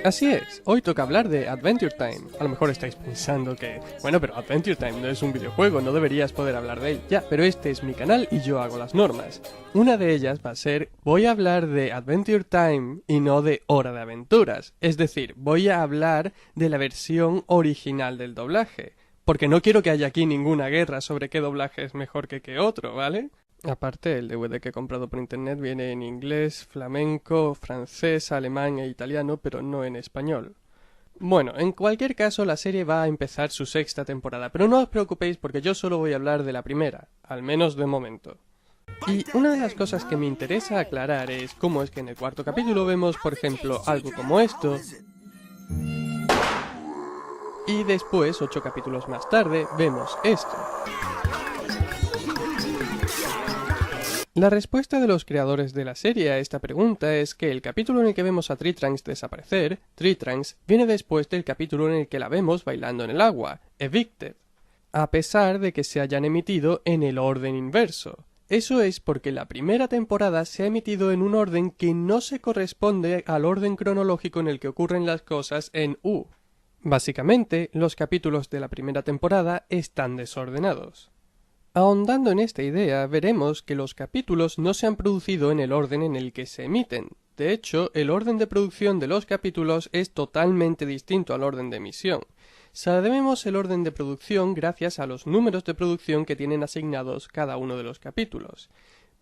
Así es, hoy toca hablar de Adventure Time. A lo mejor estáis pensando que, bueno, pero Adventure Time no es un videojuego, no deberías poder hablar de él. Ya, pero este es mi canal y yo hago las normas. Una de ellas va a ser, voy a hablar de Adventure Time y no de Hora de Aventuras. Es decir, voy a hablar de la versión original del doblaje. Porque no quiero que haya aquí ninguna guerra sobre qué doblaje es mejor que qué otro, ¿vale? Aparte, el DVD que he comprado por internet viene en inglés, flamenco, francés, alemán e italiano, pero no en español. Bueno, en cualquier caso, la serie va a empezar su sexta temporada, pero no os preocupéis porque yo solo voy a hablar de la primera, al menos de momento. Y una de las cosas que me interesa aclarar es cómo es que en el cuarto capítulo vemos, por ejemplo, algo como esto, y después, 8 capítulos más tarde, vemos esto. La respuesta de los creadores de la serie a esta pregunta es que el capítulo en el que vemos a Tree Trunks desaparecer, Tree Trunks, viene después del capítulo en el que la vemos bailando en el agua, Evicted, a pesar de que se hayan emitido en el orden inverso. Eso es porque la primera temporada se ha emitido en un orden que no se corresponde al orden cronológico en el que ocurren las cosas en U. Básicamente, los capítulos de la primera temporada están desordenados. Ahondando en esta idea, veremos que los capítulos no se han producido en el orden en el que se emiten. De hecho, el orden de producción de los capítulos es totalmente distinto al orden de emisión. Sabemos el orden de producción gracias a los números de producción que tienen asignados cada uno de los capítulos.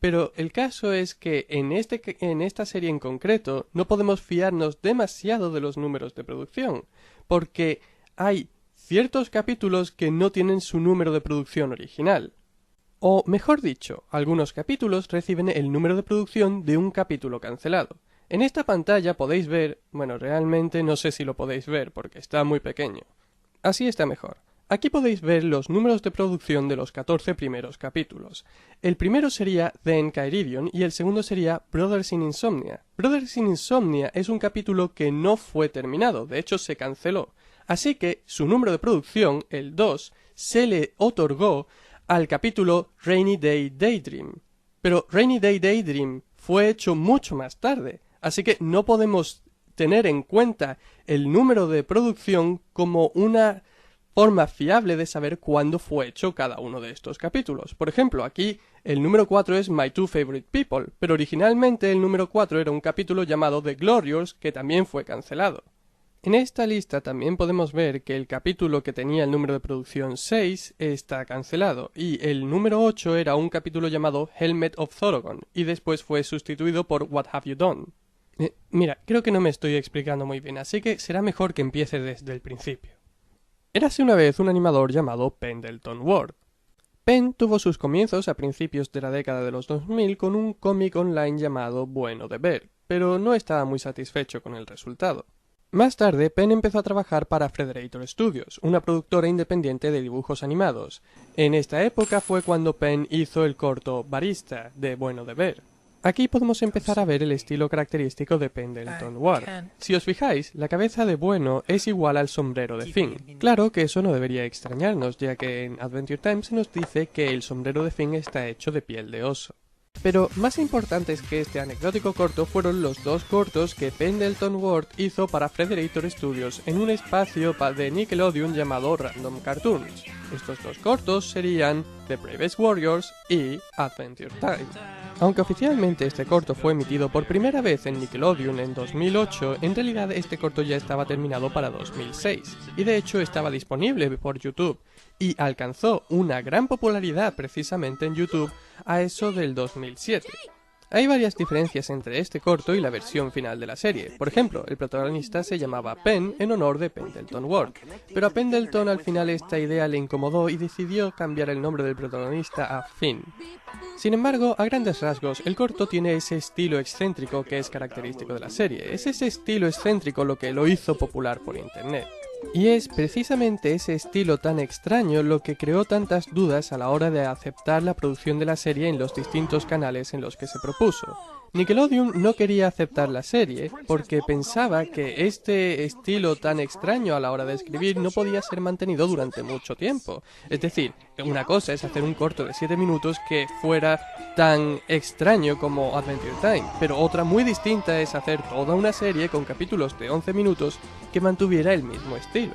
Pero el caso es que en esta serie en concreto no podemos fiarnos demasiado de los números de producción, porque hay ciertos capítulos que no tienen su número de producción original. O, mejor dicho, algunos capítulos reciben el número de producción de un capítulo cancelado. En esta pantalla podéis ver, bueno, realmente no sé si lo podéis ver porque está muy pequeño. Así está mejor. Aquí podéis ver los números de producción de los 14 primeros capítulos. El primero sería The Enchiridion y el segundo sería Brothers in Insomnia. Brothers in Insomnia es un capítulo que no fue terminado, de hecho se canceló. Así que su número de producción, el 2, se le otorgó al capítulo Rainy Day Daydream. Pero Rainy Day Daydream fue hecho mucho más tarde, así que no podemos tener en cuenta el número de producción como una forma fiable de saber cuándo fue hecho cada uno de estos capítulos. Por ejemplo, aquí el número 4 es My Two Favorite People, pero originalmente el número 4 era un capítulo llamado The Glorious que también fue cancelado. En esta lista también podemos ver que el capítulo que tenía el número de producción 6 está cancelado y el número 8 era un capítulo llamado Helmet of Thorogon y después fue sustituido por What Have You Done. Mira, creo que no me estoy explicando muy bien, así que será mejor que empiece desde el principio. Érase una vez un animador llamado Pendleton Ward. Penn tuvo sus comienzos a principios de la década de los 2000 con un cómic online llamado Bueno de Ver, pero no estaba muy satisfecho con el resultado. Más tarde, Penn empezó a trabajar para Frederator Studios, una productora independiente de dibujos animados. En esta época fue cuando Penn hizo el corto Barista, de Bueno de Ver. Aquí podemos empezar a ver el estilo característico de Pendleton Ward. Si os fijáis, la cabeza de Bueno es igual al sombrero de Finn. Claro que eso no debería extrañarnos, ya que en Adventure Time se nos dice que el sombrero de Finn está hecho de piel de oso. Pero más importantes que este anecdótico corto fueron los dos cortos que Pendleton Ward hizo para Frederator Studios en un espacio de Nickelodeon llamado Random Cartoons. Estos dos cortos serían The Bravest Warriors y Adventure Time. Aunque oficialmente este corto fue emitido por primera vez en Nickelodeon en 2008, en realidad este corto ya estaba terminado para 2006, y de hecho estaba disponible por YouTube, y alcanzó una gran popularidad precisamente en YouTube a eso del 2007. Hay varias diferencias entre este corto y la versión final de la serie. Por ejemplo, el protagonista se llamaba Penn en honor de Pendleton Ward, pero a Pendleton al final esta idea le incomodó y decidió cambiar el nombre del protagonista a Finn. Sin embargo, a grandes rasgos, el corto tiene ese estilo excéntrico que es característico de la serie. Es ese estilo excéntrico lo que lo hizo popular por internet. Y es precisamente ese estilo tan extraño lo que creó tantas dudas a la hora de aceptar la producción de la serie en los distintos canales en los que se propuso. Nickelodeon no quería aceptar la serie porque pensaba que este estilo tan extraño a la hora de escribir no podía ser mantenido durante mucho tiempo. Es decir, una cosa es hacer un corto de 7 minutos que fuera tan extraño como Adventure Time, pero otra muy distinta es hacer toda una serie con capítulos de 11 minutos que mantuviera el mismo estilo.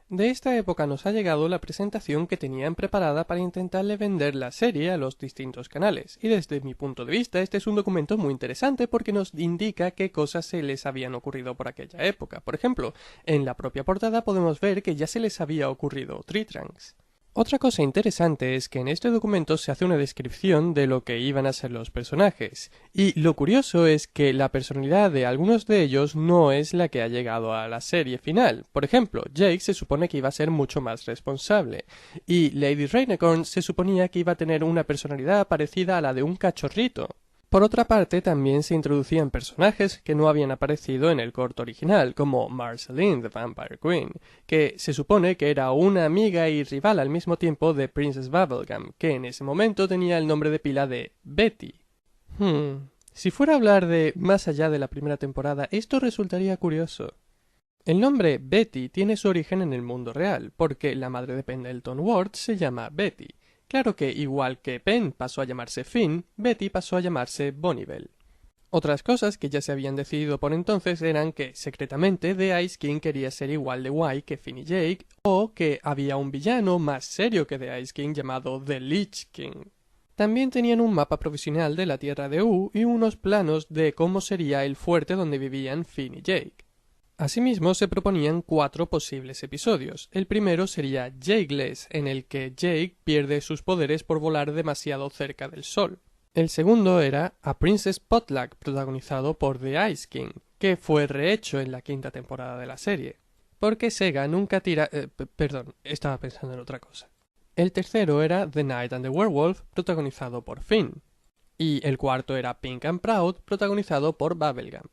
De esta época nos ha llegado la presentación que tenían preparada para intentarle vender la serie a los distintos canales, y desde mi punto de vista este es un documento muy interesante porque nos indica qué cosas se les habían ocurrido por aquella época. Por ejemplo, en la propia portada podemos ver que ya se les había ocurrido Tree Trunks. Otra cosa interesante es que en este documento se hace una descripción de lo que iban a ser los personajes, y lo curioso es que la personalidad de algunos de ellos no es la que ha llegado a la serie final. Por ejemplo, Jake se supone que iba a ser mucho más responsable, y Lady Rainicorn se suponía que iba a tener una personalidad parecida a la de un cachorrito. Por otra parte, también se introducían personajes que no habían aparecido en el corto original, como Marceline, the Vampire Queen, que se supone que era una amiga y rival al mismo tiempo de Princess Bubblegum, que en ese momento tenía el nombre de pila de Betty. Si fuera a hablar de más allá de la primera temporada, esto resultaría curioso. El nombre Betty tiene su origen en el mundo real, porque la madre de Pendleton Ward se llama Betty. Claro que, igual que Penn pasó a llamarse Finn, Betty pasó a llamarse Bonnibel. Otras cosas que ya se habían decidido por entonces eran que, secretamente, The Ice King quería ser igual de guay que Finn y Jake, o que había un villano más serio que The Ice King llamado The Lich King. También tenían un mapa provisional de la Tierra de U y unos planos de cómo sería el fuerte donde vivían Finn y Jake. Asimismo, se proponían 4 posibles episodios. El primero sería Jakeless, en el que Jake pierde sus poderes por volar demasiado cerca del sol. El segundo era A Princess Potluck, protagonizado por The Ice King, que fue rehecho en la 5ª temporada de la serie. Porque Sega nunca tira... estaba pensando en otra cosa. El tercero era The Night and the Werewolf, protagonizado por Finn. Y el cuarto era Pink and Proud, protagonizado por Bubblegum.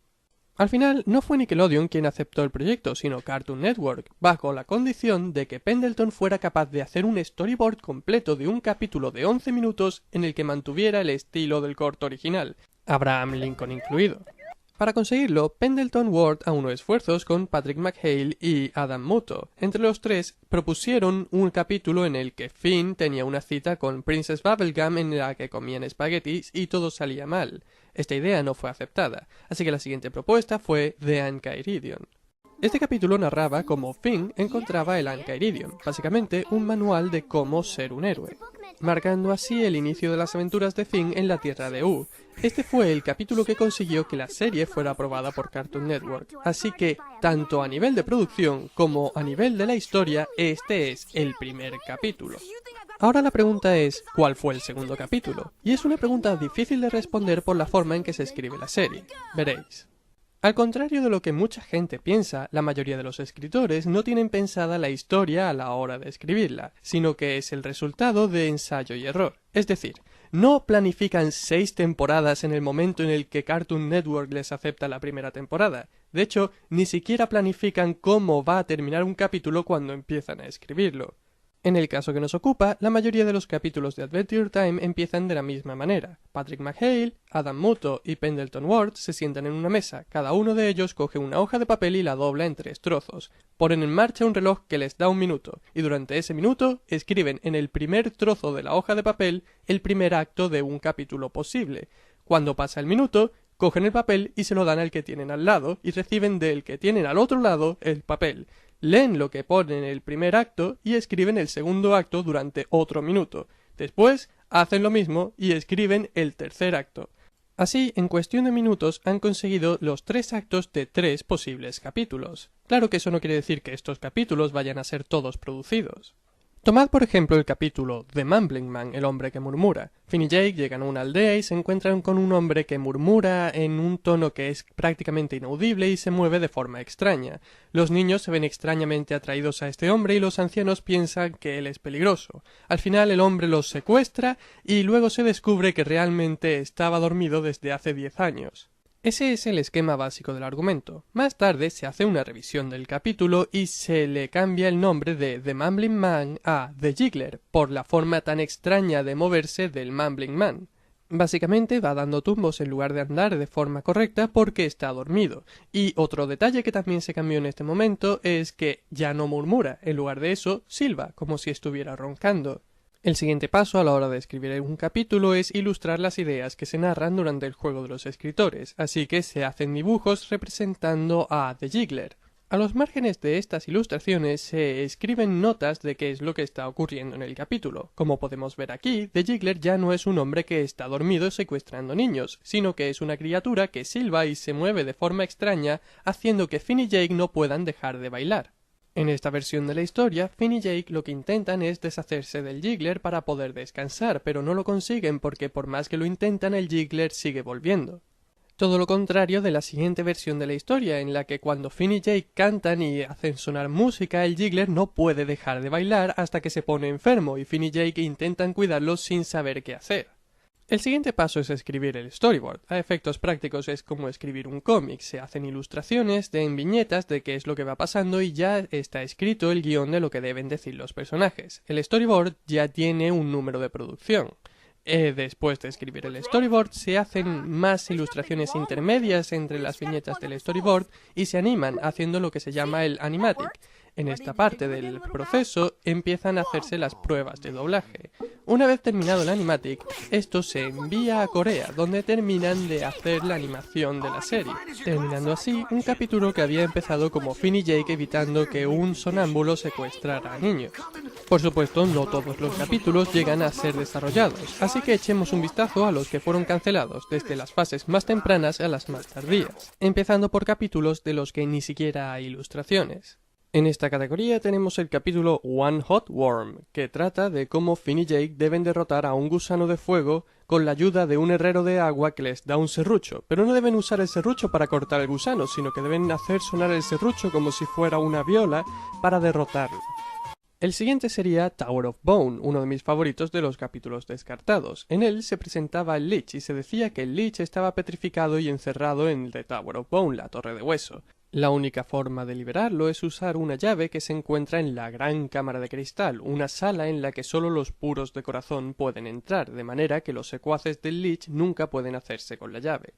Al final, no fue Nickelodeon quien aceptó el proyecto, sino Cartoon Network, bajo la condición de que Pendleton fuera capaz de hacer un storyboard completo de un capítulo de 11 minutos en el que mantuviera el estilo del corto original, Abraham Lincoln incluido. Para conseguirlo, Pendleton Ward aunó esfuerzos con Patrick McHale y Adam Muto. Entre los tres, propusieron un capítulo en el que Finn tenía una cita con Princess Bubblegum en la que comían espaguetis y todo salía mal. Esta idea no fue aceptada, así que la siguiente propuesta fue The Anchiridion. Este capítulo narraba cómo Finn encontraba el Anchiridion, básicamente un manual de cómo ser un héroe, marcando así el inicio de las aventuras de Finn en la Tierra de U. Este fue el capítulo que consiguió que la serie fuera aprobada por Cartoon Network, así que, tanto a nivel de producción como a nivel de la historia, este es el primer capítulo. Ahora la pregunta es, ¿cuál fue el segundo capítulo? Y es una pregunta difícil de responder por la forma en que se escribe la serie. Veréis. Al contrario de lo que mucha gente piensa, la mayoría de los escritores no tienen pensada la historia a la hora de escribirla, sino que es el resultado de ensayo y error. Es decir, no planifican 6 temporadas en el momento en el que Cartoon Network les acepta la primera temporada. De hecho, ni siquiera planifican cómo va a terminar un capítulo cuando empiezan a escribirlo. En el caso que nos ocupa, la mayoría de los capítulos de Adventure Time empiezan de la misma manera. Patrick McHale, Adam Muto y Pendleton Ward se sientan en una mesa, cada uno de ellos coge una hoja de papel y la dobla en 3 trozos. Ponen en marcha un reloj que les da 1 minuto, y durante ese minuto escriben en el primer trozo de la hoja de papel el primer acto de un capítulo posible. Cuando pasa el minuto, cogen el papel y se lo dan al que tienen al lado, y reciben del que tienen al otro lado el papel. Leen lo que pone en el primer acto y escriben el segundo acto durante otro minuto. Después, hacen lo mismo y escriben el tercer acto. Así, en cuestión de minutos, han conseguido los 3 actos de 3 posibles capítulos. Claro que eso no quiere decir que estos capítulos vayan a ser todos producidos. Tomad por ejemplo el capítulo The Mumbling Man, el hombre que murmura. Finn y Jake llegan a una aldea y se encuentran con un hombre que murmura en un tono que es prácticamente inaudible y se mueve de forma extraña. Los niños se ven extrañamente atraídos a este hombre y los ancianos piensan que él es peligroso. Al final el hombre los secuestra y luego se descubre que realmente estaba dormido desde hace 10 años. Ese es el esquema básico del argumento. Más tarde se hace una revisión del capítulo y se le cambia el nombre de The Mumbling Man a The Jiggler, por la forma tan extraña de moverse del Mumbling Man. Básicamente va dando tumbos en lugar de andar de forma correcta porque está dormido. Y otro detalle que también se cambió en este momento es que ya no murmura, en lugar de eso silba, como si estuviera roncando. El siguiente paso a la hora de escribir un capítulo es ilustrar las ideas que se narran durante el juego de los escritores, así que se hacen dibujos representando a The Giggler. A los márgenes de estas ilustraciones se escriben notas de qué es lo que está ocurriendo en el capítulo. Como podemos ver aquí, The Giggler ya no es un hombre que está dormido secuestrando niños, sino que es una criatura que silba y se mueve de forma extraña, haciendo que Finn y Jake no puedan dejar de bailar. En esta versión de la historia, Finn y Jake lo que intentan es deshacerse del Giggler para poder descansar, pero no lo consiguen porque por más que lo intentan el Giggler sigue volviendo. Todo lo contrario de la siguiente versión de la historia, en la que cuando Finn y Jake cantan y hacen sonar música, el Giggler no puede dejar de bailar hasta que se pone enfermo y Finn y Jake intentan cuidarlo sin saber qué hacer. El siguiente paso es escribir el storyboard. A efectos prácticos es como escribir un cómic. Se hacen ilustraciones en viñetas de qué es lo que va pasando y ya está escrito el guión de lo que deben decir los personajes. El storyboard ya tiene un número de producción. Después de escribir el storyboard se hacen más ilustraciones intermedias entre las viñetas del storyboard y se animan haciendo lo que se llama el animatic. En esta parte del proceso empiezan a hacerse las pruebas de doblaje. Una vez terminado el animatic, esto se envía a Corea, donde terminan de hacer la animación de la serie, terminando así un capítulo que había empezado como Finn y Jake evitando que un sonámbulo secuestrara a niños. Por supuesto, no todos los capítulos llegan a ser desarrollados, así que echemos un vistazo a los que fueron cancelados, desde las fases más tempranas a las más tardías, empezando por capítulos de los que ni siquiera hay ilustraciones. En esta categoría tenemos el capítulo One Hot Worm, que trata de cómo Finn y Jake deben derrotar a un gusano de fuego con la ayuda de un herrero de agua que les da un serrucho, pero no deben usar el serrucho para cortar el gusano, sino que deben hacer sonar el serrucho como si fuera una viola para derrotarlo. El siguiente sería Tower of Bone, uno de mis favoritos de los capítulos descartados. En él se presentaba el Lich y se decía que el Lich estaba petrificado y encerrado en The Tower of Bone, la torre de hueso. La única forma de liberarlo es usar una llave que se encuentra en la Gran Cámara de Cristal, una sala en la que solo los puros de corazón pueden entrar, de manera que los secuaces del Lich nunca pueden hacerse con la llave.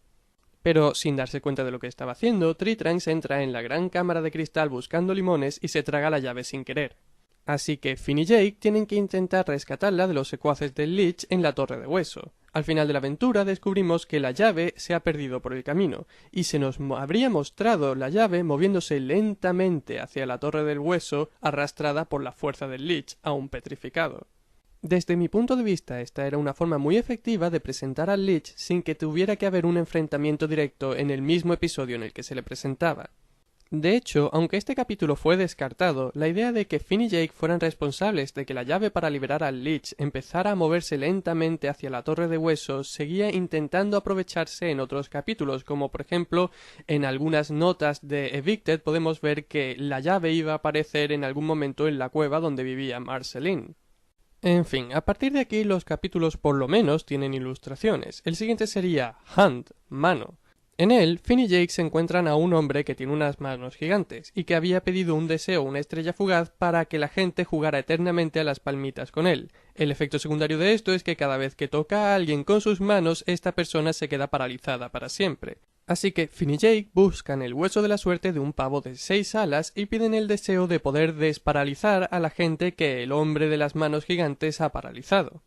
Pero, sin darse cuenta de lo que estaba haciendo, Trunks entra en la Gran Cámara de Cristal buscando limones y se traga la llave sin querer. Así que Finn y Jake tienen que intentar rescatarla de los secuaces del Lich en la Torre de Hueso. Al final de la aventura descubrimos que la llave se ha perdido por el camino, y se nos habría mostrado la llave moviéndose lentamente hacia la Torre del Hueso, arrastrada por la fuerza del Lich, aún petrificado. Desde mi punto de vista, esta era una forma muy efectiva de presentar al Lich sin que tuviera que haber un enfrentamiento directo en el mismo episodio en el que se le presentaba. De hecho, aunque este capítulo fue descartado, la idea de que Finn y Jake fueran responsables de que la llave para liberar al Lich empezara a moverse lentamente hacia la Torre de Huesos seguía intentando aprovecharse en otros capítulos, como por ejemplo en algunas notas de Evicted podemos ver que la llave iba a aparecer en algún momento en la cueva donde vivía Marceline. En fin, a partir de aquí los capítulos por lo menos tienen ilustraciones. El siguiente sería Hand, mano. En él, Finn y Jake se encuentran a un hombre que tiene unas manos gigantes y que había pedido un deseo, una estrella fugaz, para que la gente jugara eternamente a las palmitas con él. El efecto secundario de esto es que cada vez que toca a alguien con sus manos, esta persona se queda paralizada para siempre. Así que Finn y Jake buscan el hueso de la suerte de un pavo de 6 alas y piden el deseo de poder desparalizar a la gente que el hombre de las manos gigantes ha paralizado.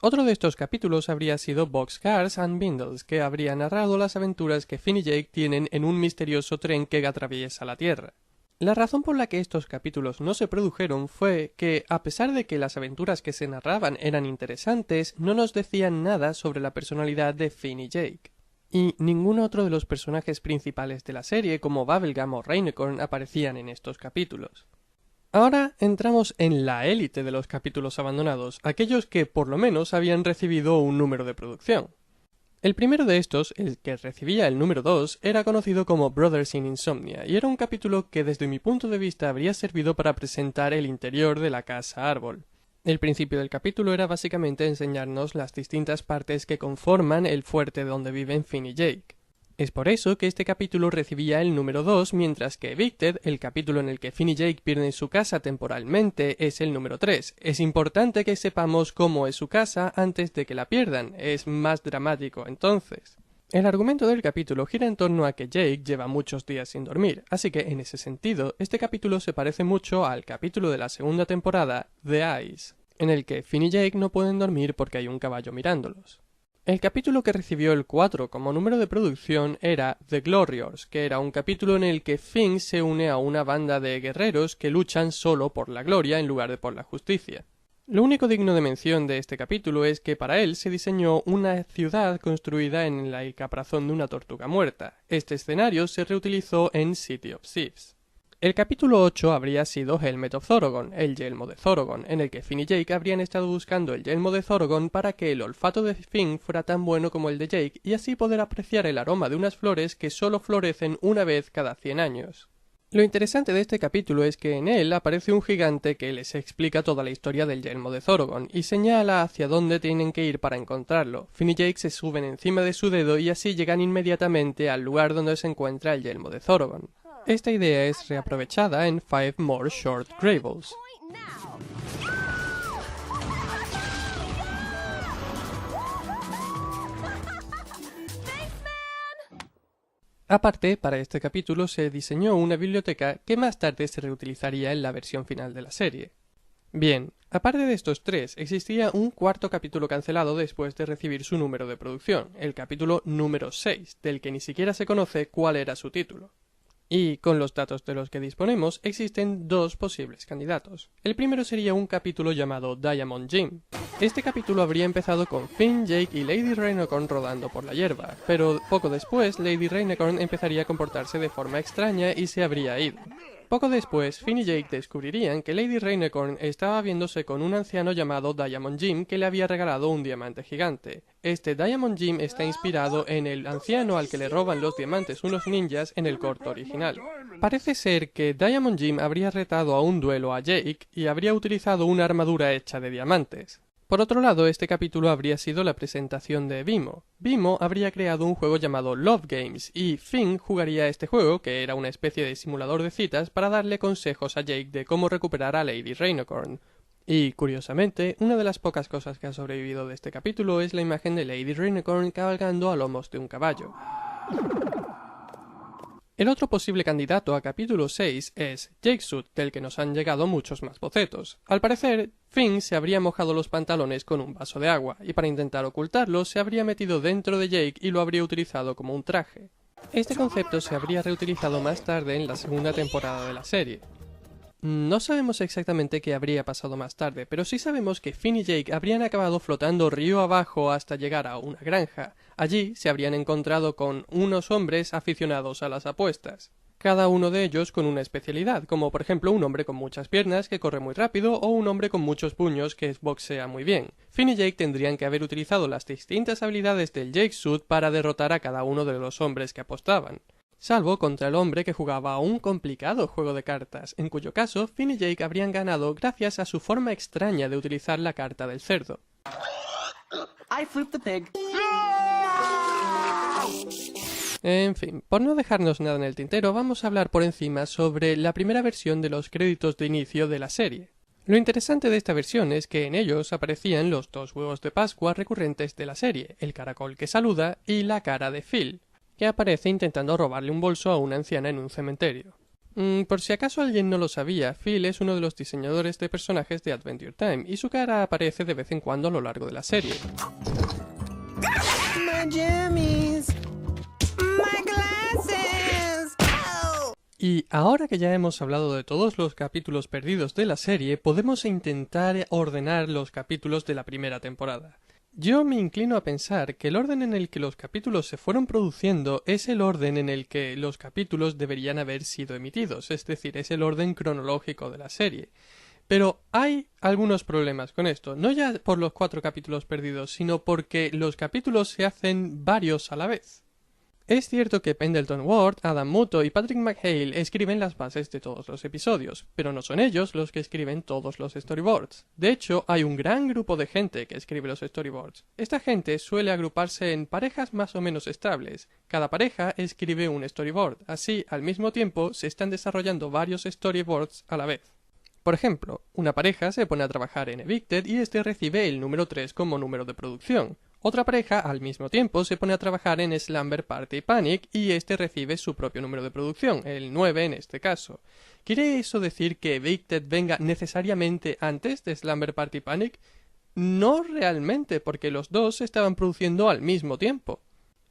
Otro de estos capítulos habría sido Boxcars and Bindles, que habría narrado las aventuras que Finn y Jake tienen en un misterioso tren que atraviesa la Tierra. La razón por la que estos capítulos no se produjeron fue que, a pesar de que las aventuras que se narraban eran interesantes, no nos decían nada sobre la personalidad de Finn y Jake. Y ningún otro de los personajes principales de la serie, como Bubblegum o Rainicorn, aparecían en estos capítulos. Ahora entramos en la élite de los capítulos abandonados, aquellos que por lo menos habían recibido un número de producción. El primero de estos, el que recibía el número 2, era conocido como Brothers in Insomnia, y era un capítulo que desde mi punto de vista habría servido para presentar el interior de la casa árbol. El principio del capítulo era básicamente enseñarnos las distintas partes que conforman el fuerte donde viven Finn y Jake. Es por eso que este capítulo recibía el número 2, mientras que Evicted, el capítulo en el que Finn y Jake pierden su casa temporalmente, es el número 3. Es importante que sepamos cómo es su casa antes de que la pierdan, es más dramático entonces. El argumento del capítulo gira en torno a que Jake lleva muchos días sin dormir, así que en ese sentido, este capítulo se parece mucho al capítulo de la segunda temporada, The Ice, en el que Finn y Jake no pueden dormir porque hay un caballo mirándolos. El capítulo que recibió el 4 como número de producción era The Glorious, que era un capítulo en el que Finn se une a una banda de guerreros que luchan solo por la gloria en lugar de por la justicia. Lo único digno de mención de este capítulo es que para él se diseñó una ciudad construida en el caparazón de una tortuga muerta. Este escenario se reutilizó en City of Thieves. El capítulo 8 habría sido Helmet of Thorogon, el yelmo de Thorogon, en el que Finn y Jake habrían estado buscando el yelmo de Thorogon para que el olfato de Finn fuera tan bueno como el de Jake y así poder apreciar el aroma de unas flores que solo florecen una vez cada 100 años. Lo interesante de este capítulo es que en él aparece un gigante que les explica toda la historia del yelmo de Thorogon y señala hacia dónde tienen que ir para encontrarlo. Finn y Jake se suben encima de su dedo y así llegan inmediatamente al lugar donde se encuentra el yelmo de Thorogon. Esta idea es reaprovechada en Five More Short Grables. Aparte, para este capítulo se diseñó una biblioteca que más tarde se reutilizaría en la versión final de la serie. Bien, aparte de estos tres, existía un cuarto capítulo cancelado después de recibir su número de producción, el capítulo número 6, del que ni siquiera se conoce cuál era su título. Y, con los datos de los que disponemos, existen dos posibles candidatos. El primero sería un capítulo llamado Diamond Jim. Este capítulo habría empezado con Finn, Jake y Lady Rainicorn rodando por la hierba, pero poco después Lady Rainicorn empezaría a comportarse de forma extraña y se habría ido. Poco después, Finn y Jake descubrirían que Lady Rainicorn estaba viéndose con un anciano llamado Diamond Jim que le había regalado un diamante gigante. Este Diamond Jim está inspirado en el anciano al que le roban los diamantes unos ninjas en el corto original. Parece ser que Diamond Jim habría retado a un duelo a Jake y habría utilizado una armadura hecha de diamantes. Por otro lado, este capítulo habría sido la presentación de Vimo. Vimo habría creado un juego llamado Love Games y Finn jugaría este juego, que era una especie de simulador de citas, para darle consejos a Jake de cómo recuperar a Lady Rainicorn. Y, curiosamente, una de las pocas cosas que ha sobrevivido de este capítulo es la imagen de Lady Rainicorn cabalgando a lomos de un caballo. El otro posible candidato a capítulo 6 es Jake Suit, del que nos han llegado muchos más bocetos. Al parecer, Finn se habría mojado los pantalones con un vaso de agua, y para intentar ocultarlo se habría metido dentro de Jake y lo habría utilizado como un traje. Este concepto se habría reutilizado más tarde en la segunda temporada de la serie. No sabemos exactamente qué habría pasado más tarde, pero sí sabemos que Finn y Jake habrían acabado flotando río abajo hasta llegar a una granja. Allí se habrían encontrado con unos hombres aficionados a las apuestas. Cada uno de ellos con una especialidad, como por ejemplo un hombre con muchas piernas que corre muy rápido o un hombre con muchos puños que boxea muy bien. Finn y Jake tendrían que haber utilizado las distintas habilidades del Jake Suit para derrotar a cada uno de los hombres que apostaban. Salvo contra el hombre que jugaba a un complicado juego de cartas, en cuyo caso Finn y Jake habrían ganado gracias a su forma extraña de utilizar la carta del cerdo. I flipped the pig. En fin, por no dejarnos nada en el tintero, vamos a hablar por encima sobre la primera versión de los créditos de inicio de la serie. Lo interesante de esta versión es que en ellos aparecían los dos huevos de Pascua recurrentes de la serie, el caracol que saluda y la cara de Phil, que aparece intentando robarle un bolso a una anciana en un cementerio. Por si acaso alguien no lo sabía, Phil es uno de los diseñadores de personajes de Adventure Time y su cara aparece de vez en cuando a lo largo de la serie. My jammies. My glasses. Oh. Y ahora que ya hemos hablado de todos los capítulos perdidos de la serie, podemos intentar ordenar los capítulos de la primera temporada. Yo me inclino a pensar que el orden en el que los capítulos se fueron produciendo es el orden en el que los capítulos deberían haber sido emitidos, es decir, es el orden cronológico de la serie. Pero hay algunos problemas con esto, no ya por los 4 capítulos perdidos, sino porque los capítulos se hacen varios a la vez. Es cierto que Pendleton Ward, Adam Muto y Patrick McHale escriben las bases de todos los episodios, pero no son ellos los que escriben todos los storyboards. De hecho, hay un gran grupo de gente que escribe los storyboards. Esta gente suele agruparse en parejas más o menos estables. Cada pareja escribe un storyboard, así al mismo tiempo se están desarrollando varios storyboards a la vez. Por ejemplo, una pareja se pone a trabajar en Evicted y este recibe el número 3 como número de producción. Otra pareja, al mismo tiempo, se pone a trabajar en Slumber Party Panic y este recibe su propio número de producción, el 9 en este caso. ¿Quiere eso decir que Evicted venga necesariamente antes de Slumber Party Panic? No realmente, porque los dos se estaban produciendo al mismo tiempo.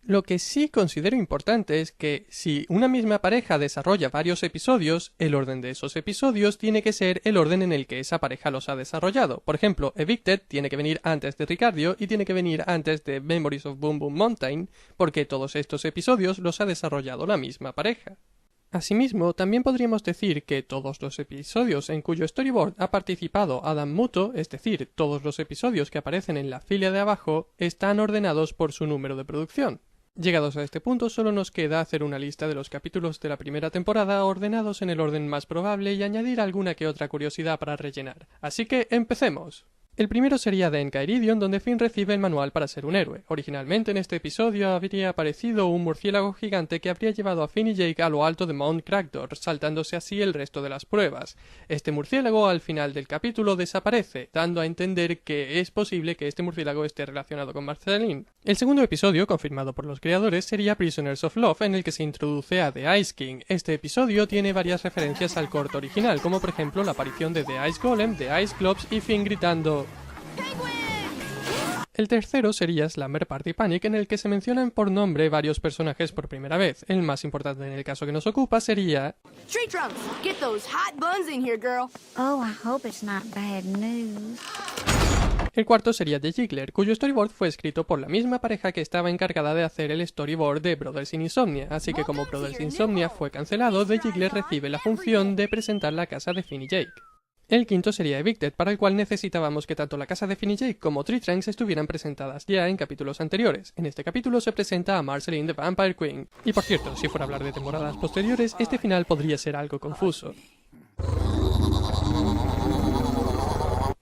Lo que sí considero importante es que si una misma pareja desarrolla varios episodios, el orden de esos episodios tiene que ser el orden en el que esa pareja los ha desarrollado. Por ejemplo, Evicted tiene que venir antes de Ricardio y tiene que venir antes de Memories of Boom Boom Mountain, porque todos estos episodios los ha desarrollado la misma pareja. Asimismo, también podríamos decir que todos los episodios en cuyo storyboard ha participado Adam Muto, es decir, todos los episodios que aparecen en la fila de abajo, están ordenados por su número de producción. Llegados a este punto, solo nos queda hacer una lista de los capítulos de la primera temporada ordenados en el orden más probable y añadir alguna que otra curiosidad para rellenar. Así que ¡empecemos! El primero sería de Enchiridion, donde Finn recibe el manual para ser un héroe. Originalmente en este episodio habría aparecido un murciélago gigante que habría llevado a Finn y Jake a lo alto de Mount Crackdoor, saltándose así el resto de las pruebas. Este murciélago al final del capítulo desaparece, dando a entender que es posible que este murciélago esté relacionado con Marceline. El segundo episodio, confirmado por los creadores, sería Prisoners of Love, en el que se introduce a The Ice King. Este episodio tiene varias referencias al corto original, como por ejemplo la aparición de The Ice Golem, The Ice Globes y Finn gritando El tercero sería Slumber Party Panic, en el que se mencionan por nombre varios personajes por primera vez. El más importante en el caso que nos ocupa sería Tree Trunks, get those hot buns in here, girl. Oh, I hope it's not bad news. El cuarto sería The Jiggler, cuyo storyboard fue escrito por la misma pareja que estaba encargada de hacer el storyboard de Brothers in Insomnia, así que como Brothers in Insomnia fue cancelado, The Jiggler recibe la función de presentar la casa de Finn y Jake. El quinto sería Evicted, para el cual necesitábamos que tanto la casa de Finn y Jake como Tree Trunks estuvieran presentadas ya en capítulos anteriores. En este capítulo se presenta a Marceline the Vampire Queen. Y por cierto, si fuera a hablar de temporadas posteriores, este final podría ser algo confuso.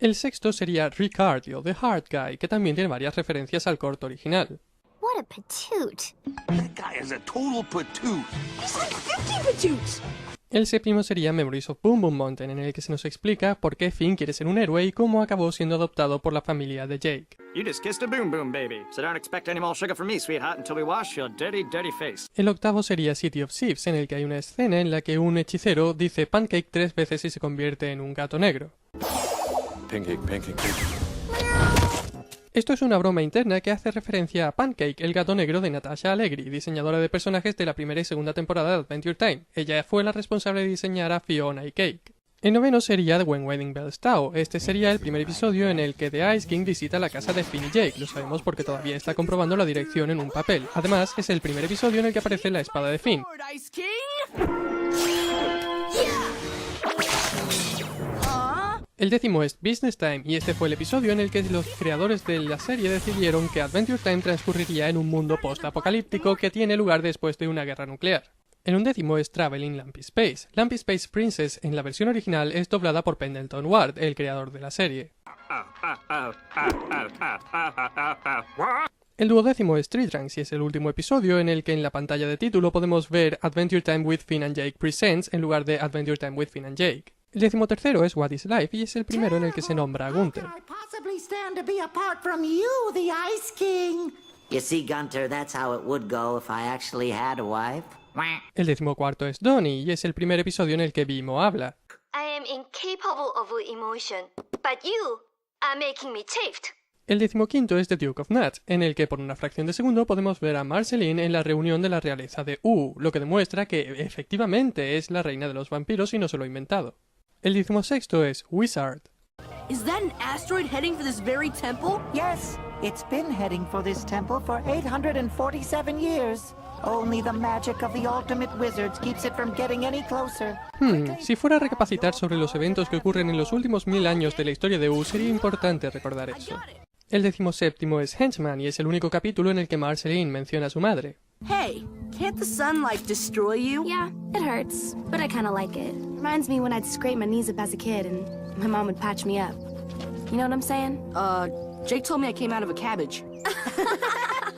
El sexto sería Ricardio, The Hard Guy, que también tiene varias referencias al corto original. What a patoot. That guy is a total patoot. He's like 50 patoots. El séptimo sería Memories of Boom Boom Mountain, en el que se nos explica por qué Finn quiere ser un héroe y cómo acabó siendo adoptado por la familia de Jake. You just kissed a boom boom baby, so don't expect any more sugar from me, sweetheart, until we wash your dirty, dirty face. El octavo sería City of Thieves, en el que hay una escena en la que un hechicero dice pancake 3 veces y se convierte en un gato negro. Pancake, pancake, pancake. Esto es una broma interna que hace referencia a Pancake, el gato negro de Natasha Allegri, diseñadora de personajes de la primera y segunda temporada de Adventure Time. Ella fue la responsable de diseñar a Fiona y Cake. El noveno sería When Wedding Bells Tao. Este sería el primer episodio en el que The Ice King visita la casa de Finn y Jake. Lo sabemos porque todavía está comprobando la dirección en un papel. Además, es el primer episodio en el que aparece la espada de Finn. Lord Ice King. El décimo es Business Time, y este fue el episodio en el que los creadores de la serie decidieron que Adventure Time transcurriría en un mundo post-apocalíptico que tiene lugar después de una guerra nuclear. El undécimo es Traveling Lumpy Space. Lumpy Space Princess en la versión original es doblada por Pendleton Ward, el creador de la serie. El duodécimo es Tree Trunks y es el último episodio en el que en la pantalla de título podemos ver Adventure Time with Finn and Jake Presents en lugar de Adventure Time with Finn and Jake. El decimotercero es What is Life y es el primero en el que se nombra a Gunther. I possibly stand to be apart from you, the Ice King? You see, Gunter, that's how it would go if I actually had a wife. El decimocuarto es Donnie y es el primer episodio en el que Bimo habla. I am incapable of emotion, but you are making me tilt. El decimoquinto es The Duke of Nuts, en el que por una fracción de segundo podemos ver a Marceline en la reunión de la realeza de lo que demuestra que efectivamente es la reina de los vampiros y no se lo ha inventado. El decimosexto es Wizard. Is that an asteroid heading for this very temple? Yes, it's been heading for this temple for 847 years. Only the magic of the ultimate wizards keeps it from getting any closer. Si fuera a recapacitar sobre los eventos que ocurren en los últimos 1000 años de la historia de sería importante recordar eso. El decimoséptimo es Henchman y es el único capítulo en el que Marceline menciona a su madre. Hey, can't the sun, like, destroy you? Yeah, it hurts, but I kind of like it. Reminds me when I'd scrape my knees up as a kid and my mom would patch me up. You know what I'm saying? Jake told me I came out of a cabbage.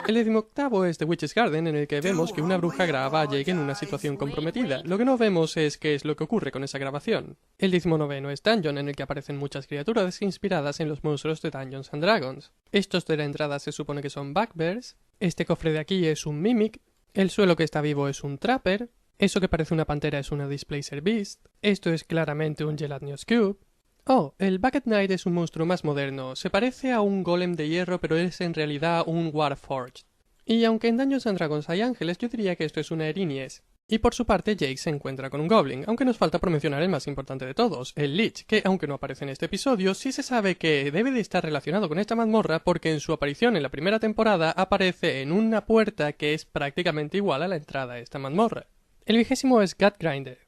El 18º es The Witch's Garden, en el que vemos que una bruja graba a Jake en una situación comprometida. Lo que no vemos es qué es lo que ocurre con esa grabación. El 19º es Dungeon, en el que aparecen muchas criaturas inspiradas en los monstruos de Dungeons and Dragons. Estos de la entrada se supone que son bugbears, este cofre de aquí es un mimic, el suelo que está vivo es un trapper, eso que parece una pantera es una displacer beast, esto es claramente un gelatinous cube. Oh, el Bucket Knight es un monstruo más moderno, se parece a un golem de hierro pero es en realidad un Warforged. Y aunque en Dungeons and Dragons hay ángeles, yo diría que esto es una Erinies. Y por su parte Jake se encuentra con un Goblin, aunque nos falta por mencionar el más importante de todos, el Lich, que aunque no aparece en este episodio, sí se sabe que debe de estar relacionado con esta mazmorra porque en su aparición en la primera temporada aparece en una puerta que es prácticamente igual a la entrada a esta mazmorra. El 20º es Gutgrinder.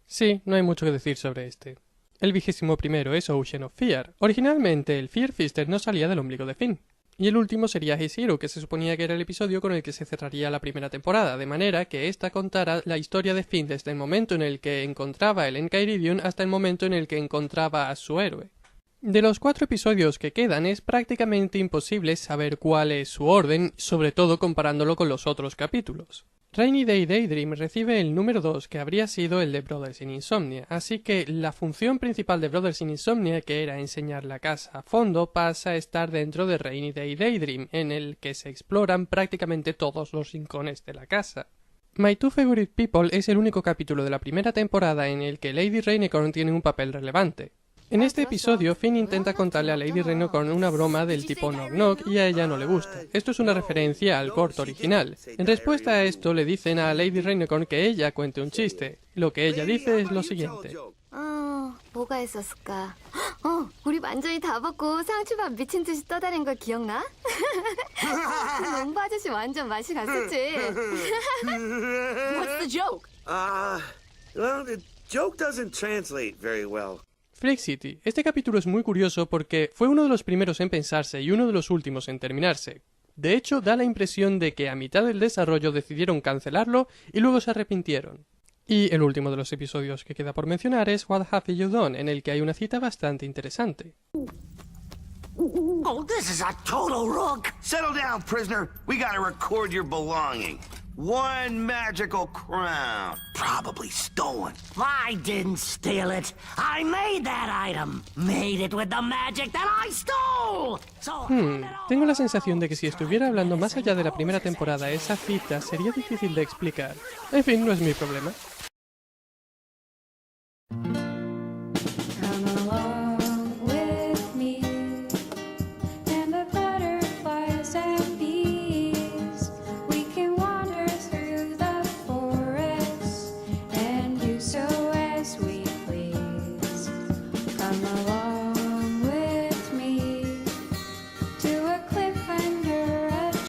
Sí, no hay mucho que decir sobre este. El 21º es Ocean of Fear. Originalmente el Fear Fister no salía del ombligo de Finn. Y el último sería His Hero, que se suponía que era el episodio con el que se cerraría la primera temporada, de manera que ésta contara la historia de Finn desde el momento en el que encontraba el Enchiridion hasta el momento en el que encontraba a su héroe. De los 4 episodios que quedan es prácticamente imposible saber cuál es su orden, sobre todo comparándolo con los otros capítulos. Rainy Day Daydream recibe el número 2, que habría sido el de Brothers in Insomnia, así que la función principal de Brothers in Insomnia, que era enseñar la casa a fondo, pasa a estar dentro de Rainy Day Daydream, en el que se exploran prácticamente todos los rincones de la casa. My Two Favorite People es el único capítulo de la primera temporada en el que Lady Rainicorn tiene un papel relevante. En este episodio, Finn intenta contarle a Lady Rainicorn una broma del tipo knock knock y a ella no le gusta. Esto es una referencia al corto original. En respuesta a esto, le dicen a Lady Rainicorn que ella cuente un chiste. Lo que ella dice es lo siguiente. 뭐가 있었을까? 우리 완전히 다 벗고 상추밥 미친 듯이 떠다닌 거 기억나? 농부 아저씨 완전 맛이 갔었지. What's the joke? Well, the joke doesn't translate very well. Freak City. Este capítulo es muy curioso porque fue uno de los primeros en pensarse y uno de los últimos en terminarse. De hecho, da la impresión de que a mitad del desarrollo decidieron cancelarlo y luego se arrepintieron. Y el último de los episodios que queda por mencionar es What Have You Done, en el que hay una cita bastante interesante. Oh, this is a total rook. Settle down, prisoner. We gotta record your belonging. One magical crown. Probably stolen. I didn't steal it. I made that item. Made it with the magic that I stole. So Tengo la sensación de que si estuviera hablando más allá de la primera temporada, esa cita sería difícil de explicar. En fin, no es mi problema.